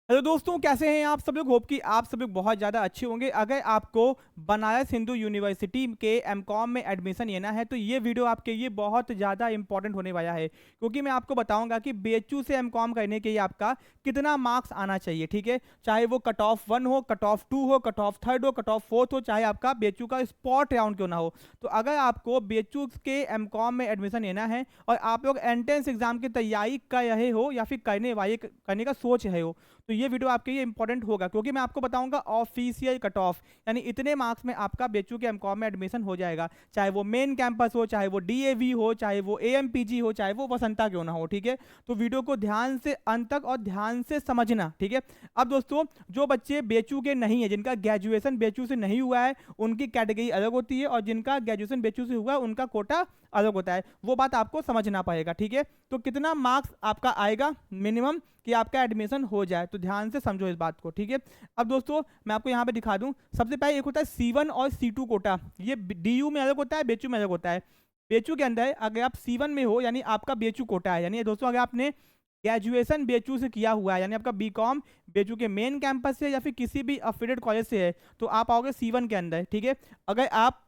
Hello दोस्तों, कैसे हैं आप सब लोग। होप कि आप सब लोग बहुत ज़्यादा अच्छे होंगे। अगर आपको बनारस हिंदू यूनिवर्सिटी के एमकॉम में एडमिशन लेना है तो ये वीडियो आपके लिए बहुत ज़्यादा इंपॉर्टेंट होने वाला है, क्योंकि मैं आपको बताऊंगा कि बीएचयू से एमकॉम करने के लिए आपका कितना मार्क्स आना चाहिए। ठीक है, चाहे वो कट ऑफ 1 हो, कट ऑफ 2 हो, कट ऑफ 3rd हो, कट ऑफ 4th हो, चाहे आपका बीएचयू का स्पॉट राउंड क्यों ना हो। तो अगर आपको बीएचयू के एमकॉम में एडमिशन लेना है और आप लोग एंट्रेंस एग्जाम की तैयारी कर रहे हो या फिर करने का सोच रहे हो, तो ये वीडियो आपके लिए इंपॉर्टेंट होगा, क्योंकि मैं आपको बताऊंगा ऑफिशियल कट ऑफ, यानी इतने मार्क्स में आपका बीएचयू के एमकॉम में एडमिशन हो जाएगा। चाहे वो मेन कैंपस हो, चाहे वो डीएवी हो, चाहे वो एएमपीजी हो, चाहे वो वसंता क्यों ना हो। ठीक है, तो वीडियो को ध्यान से अंत तक और ध्यान से समझना। ठीक है, अब दोस्तों, जो बच्चे बीएचयू के नहीं है, जिनका ग्रेजुएशन बीएचयू से नहीं हुआ है, उनकी कैटेगरी अलग होती है, और जिनका ग्रेजुएशन बीएचयू से हुआ है उनका कोटा अलग होता है। वो बात आपको समझना पड़ेगा। ठीक है, तो कितना मार्क्स आपका आएगा मिनिमम कि आपका एडमिशन हो जाए, तो ध्यान से समझो इस बात को। ठीक है, अब दोस्तों मैं आपको यहाँ पे दिखा दूं। सबसे पहले एक होता है C1 और C2 कोटा। ये डीयू में अलग होता है, बीएचयू में अलग होता है। बीएचयू के अंदर अगर आप C1 में हो, यानी आपका बीएचयू कोटा है, यानी दोस्तों अगर आपने ग्रेजुएशन बीएचयू से किया हुआ है, यानी आपका बीकॉम बीएचयू के मेन कैंपस से या फिर किसी भी अफिलिएटेड कॉलेज से है, तो आप आओगे C1 के अंदर। ठीक है, अगर आप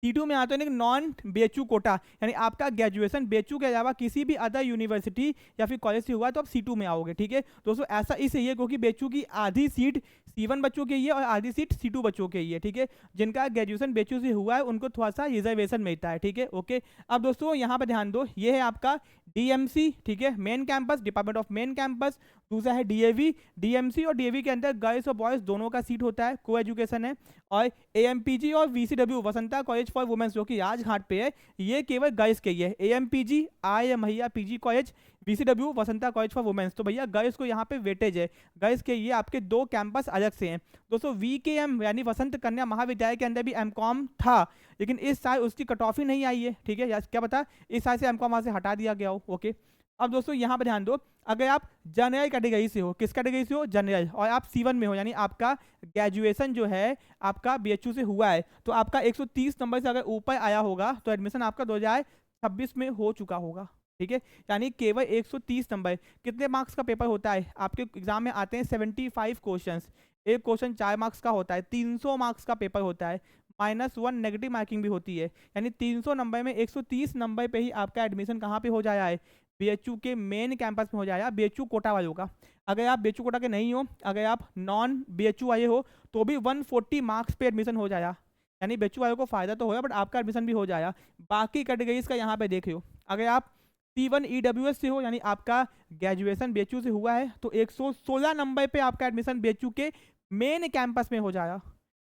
C2 में आते हैं नॉन बीएचयू कोटा, यानी आपका ग्रेजुएशन बीएचयू के अलावा किसी भी अदर यूनिवर्सिटी या फिर कॉलेज से हुआ, तो आप C2 में आओगे। ठीक है दोस्तों, ऐसा इसलिए क्योंकि बीएचयू की आधी सीट C1 बच्चों के ही है और आधी सीट C2 बच्चों के ही है। ठीक है, जिनका ग्रेजुएशन बीएचयू से हुआ है उनको थोड़ा सा रिजर्वेशन मिलता है। ठीक है, ओके। अब दोस्तों यहाँ पर ध्यान दो, ये है आपका डीएमसी। ठीक है, main campus, department of main campus. दूसरा है डीएवी। डीएमसी और डीएवी के अंदर गर्ल्स और बॉयज दोनों का सीट होता है, को एजुकेशन है। और एएमपीजी और वीसीडब्ल्यू वसंता कॉलेज फॉर वुमेन्स, जो कि राजघाट पे है, ये केवल गर्ल्स के ही है। एएमपीजी आय महिला PG college, VCW Vasanta college for women's, तो भैया गर्ल्स को यहाँ पे वेटेज है। गर्ल्स के ये आपके दो कैंपस अलग से हैं। दोस्तों वीकेएम यानी वसंत कन्या महाविद्यालय के अंदर भी एमकॉम था, लेकिन इस साल उसकी कट ऑफ ही नहीं आई है। ठीक है, क्या पता इस साल से एमकॉम वहाँ से हटा दिया गया हो। ओके, अब दोस्तों यहाँ पर ध्यान दो, अगर आप जनरल कैटेगरी से हो, किस कैटेगरी से हो, जनरल, और आप C1 में हो, यानी आपका ग्रेजुएशन जो है आपका बीएचयू से हुआ है, तो आपका 130 नंबर से अगर ऊपर आया होगा तो एडमिशन आपका 2026 में हो चुका होगा। ठीक है, यानी केवल 130 नंबर। कितने मार्क्स का पेपर होता है आपके एग्जाम में? आते हैं 75 क्वेश्चंस। एक क्वेश्चन 4 मार्क्स का होता है, 300 मार्क्स का पेपर होता है, -1 नेगेटिव मार्किंग भी होती है। यानी 300 नंबर में 130 नंबर पे ही आपका एडमिशन कहाँ पे हो जाया है? बीएचयू के मेन कैंपस में हो जाएगा, बीएचयू कोटा वालों का। अगर आप बीएचयू कोटा के नहीं हो, अगर आप नॉन बीएचयू आए हो, तो भी 140 मार्क्स पे एडमिशन हो जाएगा। यानी बीएचयू वालों को फायदा तो होगा, बट आपका एडमिशन भी हो जाएगा। बाकी कैटेगरीज का यहाँ पे देख लो, अगर आप C1 EWS से हो, यानी आपका ग्रेजुएशन बीएचयू से हुआ है, तो 116 नंबर पे आपका एडमिशन बीएचयू के मेन कैंपस में हो जाएगा।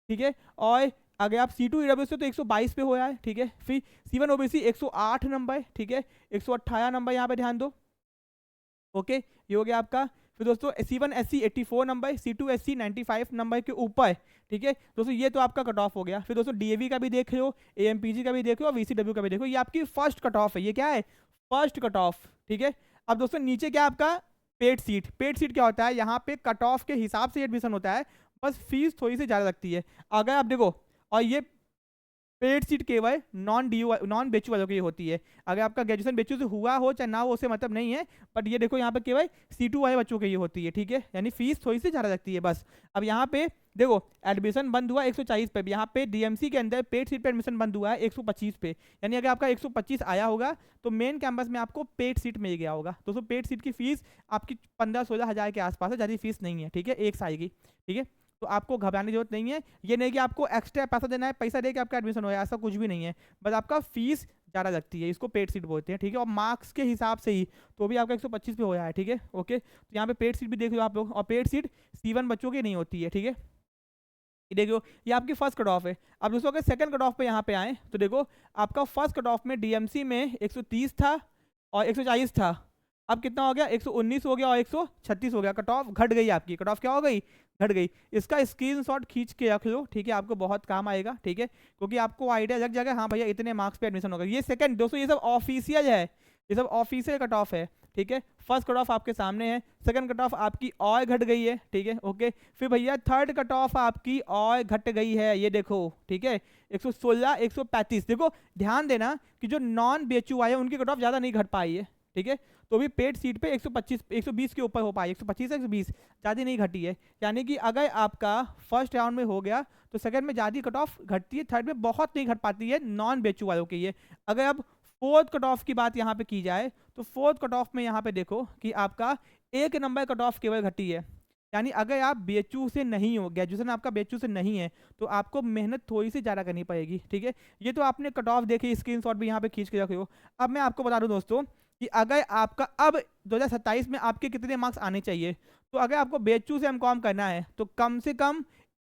ठीक है, और अगर आप C2 EWS से तो 122 पे हो रहा है। ठीक है, फिर C1 OBC 108 नंबर। ठीक है, 118 नंबर यहाँ पे ध्यान दो। ओके, ये हो गया आपका। फिर दोस्तों C1 SC 84 number, C2 SC 95 number के ऊपर। ठीक है दोस्तों, ये तो आपका कट ऑफ हो गया। फिर दोस्तों डीएवी का भी देख लो, एएमपीजी का भी देख लो, और वीसीडब्ल्यू का भी देखो, ये आपकी फर्स्ट कट ऑफ है। ये क्या है? First cut off. ठीक है, अब दोस्तों नीचे क्या आपका पेड सीट। पेड सीट क्या होता है? यहाँ पे कट ऑफ के हिसाब से एडमिशन होता है, बस फीस थोड़ी सी ज़्यादा लगती है। अगर आप देखो, और ये पेड सीट केवल नॉन बेचू वालों की होती है। अगर आपका ग्रेजुएशन बेचू से हुआ हो चाहे ना हो, उससे मतलब नहीं है, बट ये देखो यहाँ पे केवल C2 वाले बच्चों की ही होती है। ठीक है, यानी फीस थोड़ी सी ज़्यादा लगती है बस। अब यहाँ पे देखो, एडमिशन बंद हुआ 140 पे, यहाँ पे डीएमसी के अंदर पेड सीट पे एडमिशन बंद हुआ है 125 पे। यानी अगर आपका 125 आया होगा तो मेन कैंपस में आपको पेड सीट मिल गया होगा। दोस्तों पेड सीट की फीस आपकी 15-16 हज़ार के आसपास है, ज़्यादा फीस नहीं है। ठीक है, एक साल की। ठीक है, तो आपको घबराने की जरूरत नहीं है। ये नहीं कि आपको एक्स्ट्रा पैसा देना है, पैसा दे के आपका एडमिशन हो, ऐसा कुछ भी नहीं है। बस आपका फीस ज़्यादा लगती है, इसको पेड सीट बोलते हैं। ठीक है, और मार्क्स के हिसाब से ही तो भी आपका 125 पे हो जाए। ठीक है, ओके, तो यहाँ पे पेड सीट भी देख लो आप लोग, और पेड सीट C1 बच्चों की नहीं होती है। ठीक है, देखो ये आपकी फर्स्ट कट ऑफ है। अब दोस्तों अगर सेकंड कट ऑफ पे यहाँ पे आए, तो देखो आपका फर्स्ट कट ऑफ में डीएमसी में 130 था और 140 था। अब कितना हो गया? 119 हो गया और 136 हो गया। कट ऑफ घट गई आपकी। कट ऑफ क्या हो गई? घट गई। इसका स्क्रीनशॉट खींच के रख लो। ठीक है, आपको बहुत काम आएगा। ठीक है, क्योंकि आपको आइडिया लग जाएगा, हाँ भैया इतने मार्क्स पे एडमिशन होगा। ये सेकंड दोस्तों, ये सब ऑफिशियल है, ये सब ऑफिशियल कट ऑफ है। ठीक है, फर्स्ट कट ऑफ आपके सामने है, सेकंड कट ऑफ आपकी और घट गई है। ठीक है, ओके, फिर भैया थर्ड कट ऑफ आपकी और घट गई है, ये देखो। ठीक है, 116 135। देखो ध्यान देना कि जो नॉन बीएचयू आए उनकी कट ऑफ ज़्यादा नहीं घट पाई है। ठीक है, तो भी पेड सीट पे 125 120 के ऊपर हो पाई, 125 से 120, ज़्यादा नहीं घटी है। यानी कि अगर आपका फर्स्ट राउंड में हो गया तो सेकंड में ज़्यादा कट ऑफ घटती है, थर्ड में बहुत नहीं घट पाती है नॉन बेचू वालों के लिए। अगर अब फोर्थ कट ऑफ की बात यहाँ पे की जाए तो फोर्थ कट ऑफ में यहाँ पे देखो कि आपका 1 नंबर कट ऑफ केवल घटी है। यानी अगर आप बेचू से नहीं हो, ग्रेजुएशन आपका बेचू से नहीं है, तो आपको मेहनत थोड़ी सी ज़्यादा करनी पड़ेगी, ठीक है। ये तो आपने कट ऑफ देखी, स्क्रीनशॉट भी यहाँ पे खींच के रखे हो। अब मैं आपको बता दूं दोस्तों कि अगर आपका अब 2027 में आपके कितने मार्क्स आने चाहिए, तो अगर आपको बेचू से एमकॉम करना है तो कम से कम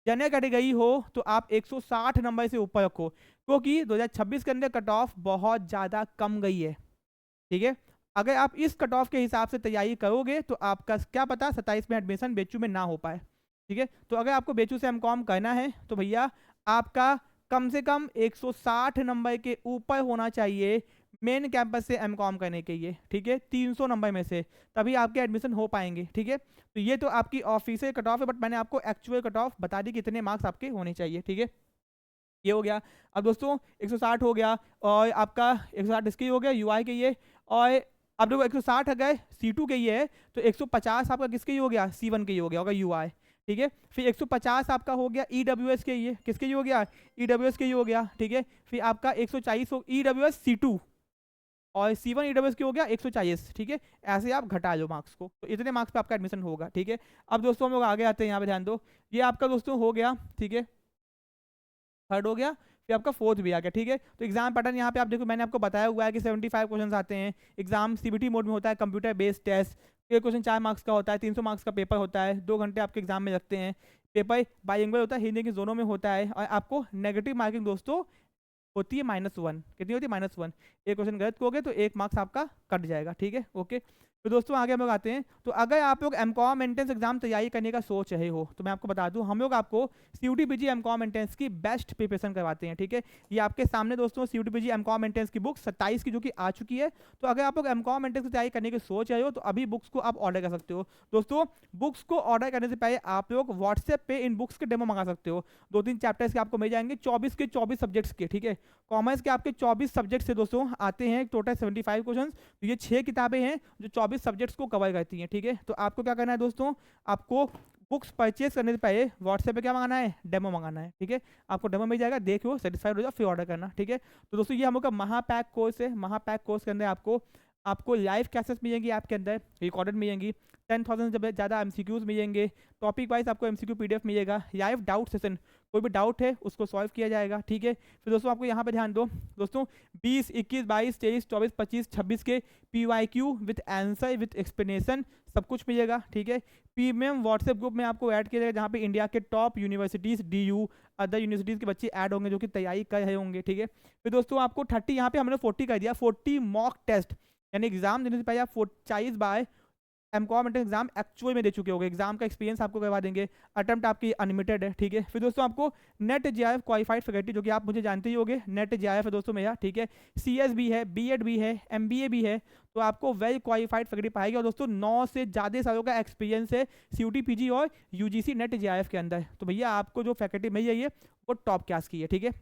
जनरल कैटेगरी हो तो आप 160 नंबर से ऊपर रखो, क्योंकि 2026 के अंदर कट ऑफ बहुत ज़्यादा कम गई है, ठीक है। अगर आप इस कट ऑफ के हिसाब से तैयारी करोगे तो आपका क्या पता 27 में एडमिशन बेचू में ना हो पाए, ठीक है। तो अगर आपको बेचू से एमकॉम करना है तो भैया आपका कम से कम 160 नंबर के ऊपर होना चाहिए मेन कैंपस से एमकॉम करने के लिए, ठीक है। 300 नंबर में से तभी आपके एडमिशन हो पाएंगे, ठीक है। तो ये तो आपकी ऑफिशियल कट ऑफ है, बट मैंने आपको एक्चुअल कट ऑफ बता दी कितने मार्क्स आपके होने चाहिए, ठीक है। ये हो गया। अब दोस्तों 160 हो गया और आपका 160 इसके हो गया यूआई के ये, और अब देखो 160 अगर C2 के ये है तो 150 आपका किसके ही हो गया, C1 के ही हो गया होगा यूआई, ठीक है। फिर 150 आपका हो गया EWS के ये, किसके ही हो गया, EWS के ही हो गया, ठीक है। फिर आपका 140 हो EWS C2 और C1 EWS के हो गया 140, ठीक है। ऐसे आप घटा लो मार्क्स को, तो इतने मार्क्स पे आपका एडमिशन होगा, ठीक है। अब दोस्तों हम लोग आगे आते हैं, यहाँ पे ध्यान दो, ये आपका दोस्तों हो गया, ठीक है, थर्ड हो गया। फिर आपका फोर्थ भी आ गया, ठीक है। तो एग्जाम पैटर्न यहाँ पे आप देखो, मैंने आपको बताया हुआ है कि 75 क्वेश्चन आते हैं। एग्जाम CBT मोड में होता है, कंप्यूटर बेस्ड टेस्ट। एक क्वेश्चन 4 मार्क्स का होता है, 300 मार्क्स का पेपर होता है, 2 घंटे आपके एग्जाम में लगते हैं। पेपर बाइलिंगुअल होता है, हिंदी के जोनों में होता है, और आपको नेगेटिव मार्किंग दोस्तों होती है -1। कितनी होती है, -1। एक क्वेश्चन गलत करोगे तो 1 मार्क्स आपका कट जाएगा, ठीक है, ओके। तो दोस्तों आगे हम लोग आते हैं। तो अगर आप लोग एमकॉम एंट्रेंस एग्जाम तैयारी करने का सोच रहे हो तो मैं आपको बता दूं, हम लोग आपको CUT PG एमकॉम एंट्रेंस की बेस्ट प्रिपरेशन करवाते हैं, ठीक है। ये आपके सामने दोस्तों CUT PG एमकॉम एंट्रेंस की बुक 27 की जो कि आ चुकी है। तो अगर आप लोग एमकॉम एंट्रेंस की तैयारी करने की सोच रहे हो तो अभी बुक्स को आप ऑर्डर कर सकते हो। दोस्तों बुक्स को ऑर्डर करने से पहले आप लोग व्हाट्सएप पे इन बुक्स के डेमो मंगा सकते हो। 2-3 चैप्टर्स के आपको मिल जाएंगे, 24 के 24 सब्जेक्ट्स के, ठीक है। कॉमर्स के आपके 24 सब्जेक्ट से दोस्तों आते हैं टोटल 75 क्वेश्चन। तो ये 6 किताबें हैं जो 24 सब्जेक्ट्स को कवर करती हैं, ठीक है। तो आपको क्या करना है दोस्तों, आपको बुक्स परचेज करने से पहले व्हाट्सएप पे क्या मंगाना है, डेमो मंगाना है, ठीक है। आपको डेमो मिल जाएगा, देखो सेटिस्फाइड हो जाओ फिर ऑर्डर करना, ठीक है। तो दोस्तों ये हम लोग का महापैक कोर्स है। महापैक कोर्स के अंदर आपको लाइव क्लासेस मिलेंगी, आपके अंदर रिकॉर्डेड मिलेंगी, 10,000 से ज़्यादा MCQs मिलेंगे, टॉपिक वाइज आपको MCQ PDF मिलेगा, लाइव डाउट सेशन, कोई भी डाउट है उसको सॉल्व किया जाएगा, ठीक है। फिर दोस्तों आपको यहाँ पे ध्यान दो दोस्तों, 20, 21, 22, 23, 24, 25, 26 के PYQ with answer with explanation सब कुछ मिलेगा, ठीक है। प्रीमियम व्हाट्सएप ग्रुप में आपको ऐड किया जाएगा जहाँ पे इंडिया के top universities, DU other universities के बच्चे ऐड होंगे जो कि तैयारी कर रहे होंगे, ठीक है। फिर दोस्तों आपको 30, यहाँ पे हमने 40 कर दिया, 40 मॉक टेस्ट, यानी एग्जाम देने से पहले आप 40 बार एमकॉम एंट्रेंस एग्जाम एक्चुअल में दे चुके होंगे, एग्जाम का एक्सपीरियंस आपको करवा देंगे, अटेम्प्ट आपकी अनलिमिटेड है, ठीक है। फिर दोस्तों आपको नेट JRF क्वालिफाइड फैकल्टी, जो कि आप मुझे जानते ही होंगे, नेट JRF है दोस्तों मेरा, ठीक है। CS भी है, B.Ed भी है, MBA भी है, तो आपको वेल क्वालिफाइड फैकल्टी पाएगी। और दोस्तों 9 से ज़्यादा सालों का एक्सपीरियंस है CUT PG और UGC नेट JRF के अंदर। तो भैया आपको जो फैकल्टी मिल रही है वो टॉप क्लास की है, ठीक है।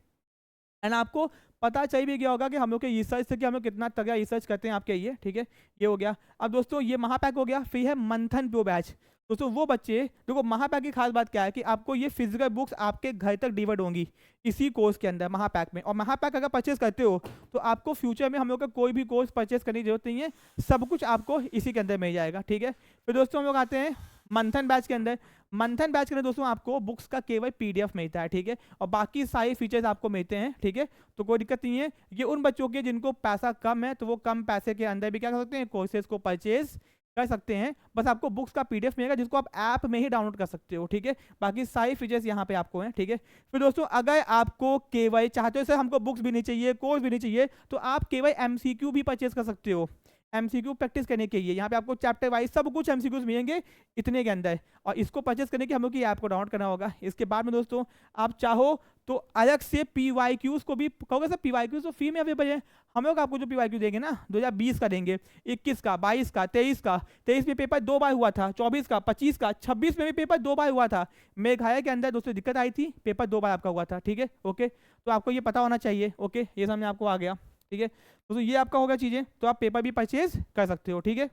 एंड आपको पता चल भी गया होगा कि हम लोग के रिसर्च से कि हम लोग कितना तगड़ा रिसर्च करते हैं आपके लिए, ठीक है। ये हो गया। अब दोस्तों ये महापैक हो गया। फिर है मंथन प्रो बैच। दोस्तों वो बच्चे, देखो महापैक की खास बात क्या है कि आपको ये फिजिकल बुक्स आपके घर तक डिलीवर्ड होंगी इसी कोर्स के अंदर महापैक में। और महापैक अगर परचेज करते हो तो आपको फ्यूचर में हम लोग का कोई भी कोर्स परचेज करने की जरूरत नहीं है, सब कुछ आपको इसी के अंदर मिल जाएगा, ठीक है। फिर दोस्तों हम लोग आते हैं मंथन बैच के अंदर। मंथन बैच के अंदर दोस्तों आपको बुक्स का केवल PDF मिलता है, ठीक है, और बाकी सारे फीचर्स आपको मिलते हैं, ठीक है। तो कोई दिक्कत नहीं है। ये उन बच्चों के जिनको पैसा कम है तो वो कम पैसे के अंदर भी क्या कर सकते हैं, कोर्सेज को परचेज कर सकते हैं। बस आपको बुक्स का PDF मिलेगा जिसको आप ऐप में ही डाउनलोड कर सकते हो, ठीक है। बाकी सारे फीचर्स यहाँ पे आपको हैं, ठीक है। फिर दोस्तों अगर आपको केवल चाहते हो सर हमको बुक्स भी नहीं चाहिए, कोर्स भी नहीं चाहिए, तो आप केवल MCQ भी परचेज कर सकते हो। MCQ प्रैक्टिस करने के लिए यहाँ पे आपको चैप्टर वाइज सब कुछ MCQs मिलेंगे इतने के अंदर, और इसको परचेस करने के हम लोग की ऐप को डाउनलोड करना होगा। इसके बाद में दोस्तों आप चाहो तो अलग से PYQs को भी कहोगे सर PYQs तो फ्री में अवेलेबल है, हम लोग आपको जो PYQ देंगे ना 2020 का देंगे, 21 का, 22 का, 23 का। 23 में पेपर 2 बार हुआ था, 24 का, 25 का, 26 में भी पेपर 2 बार हुआ था। मेघालय के अंदर दोस्तों दिक्कत आई थी, पेपर 2 बार आपका हुआ था, ठीक है, ओके। तो आपको ये पता होना चाहिए, ओके, ये समझ में आपको आ गया, ठीक है दोस्तों, ये आपका होगा चीज़ें, तो आप पेपर भी परचेज कर सकते हो। ठीक है,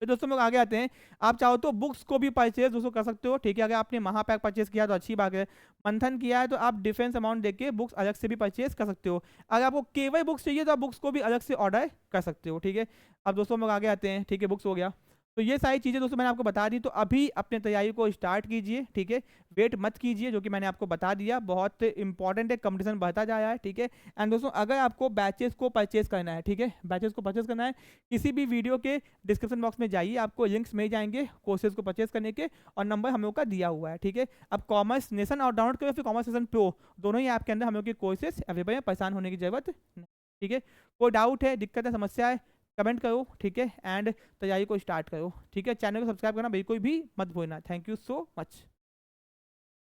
तो दोस्तों हम लोग आगे आते हैं। आप चाहो तो बुक्स को भी परचेज दोस्तों कर सकते हो। ठीक है, अगर आपने महापैक परचेज किया तो अच्छी बात है, मंथन किया है तो आप डिफरेंस अमाउंट देके बुक्स अलग से भी परचेज कर सकते हो। अगर आपको केवल बुक्स चाहिए तो आप बुक्स को भी अलग से ऑर्डर कर सकते हो। ठीक है, अब दोस्तों हम लोग आगे आते हैं। ठीक है, बुक्स हो गया, तो ये सारी चीज़ें दोस्तों मैंने आपको बता दी, तो अभी अपने तैयारी को स्टार्ट कीजिए। ठीक है, वेट मत कीजिए, जो कि मैंने आपको बता दिया, बहुत इंपॉर्टेंट है, कंपटीशन बढ़ता जा रहा है। ठीक है, एंड दोस्तों अगर आपको बैचेस को परचेज करना है, ठीक है, बैचेस को परचेज करना है, किसी भी वीडियो के डिस्क्रिप्शन बॉक्स में जाइए, आपको लिंक्स मिल जाएंगे कोर्सेज को परचेज करने के, और नंबर हम लोग का दिया हुआ है। ठीक है, अब कॉमर्स नेशन और डाउनलोड करो, फिर कॉमर्स नेशन प्रो, दोनों ही ऐप के अंदर हम लोग के कोर्सेज अवेलेबल है, परेशान होने की जरूरत नहीं। ठीक है, कोई डाउट है, दिक्कत है, समस्या है, कमेंट करो। ठीक है, एंड तैयारी को स्टार्ट करो। ठीक है, चैनल को सब्सक्राइब करना बिल्कुल भी मत भूलना। Thank you so much.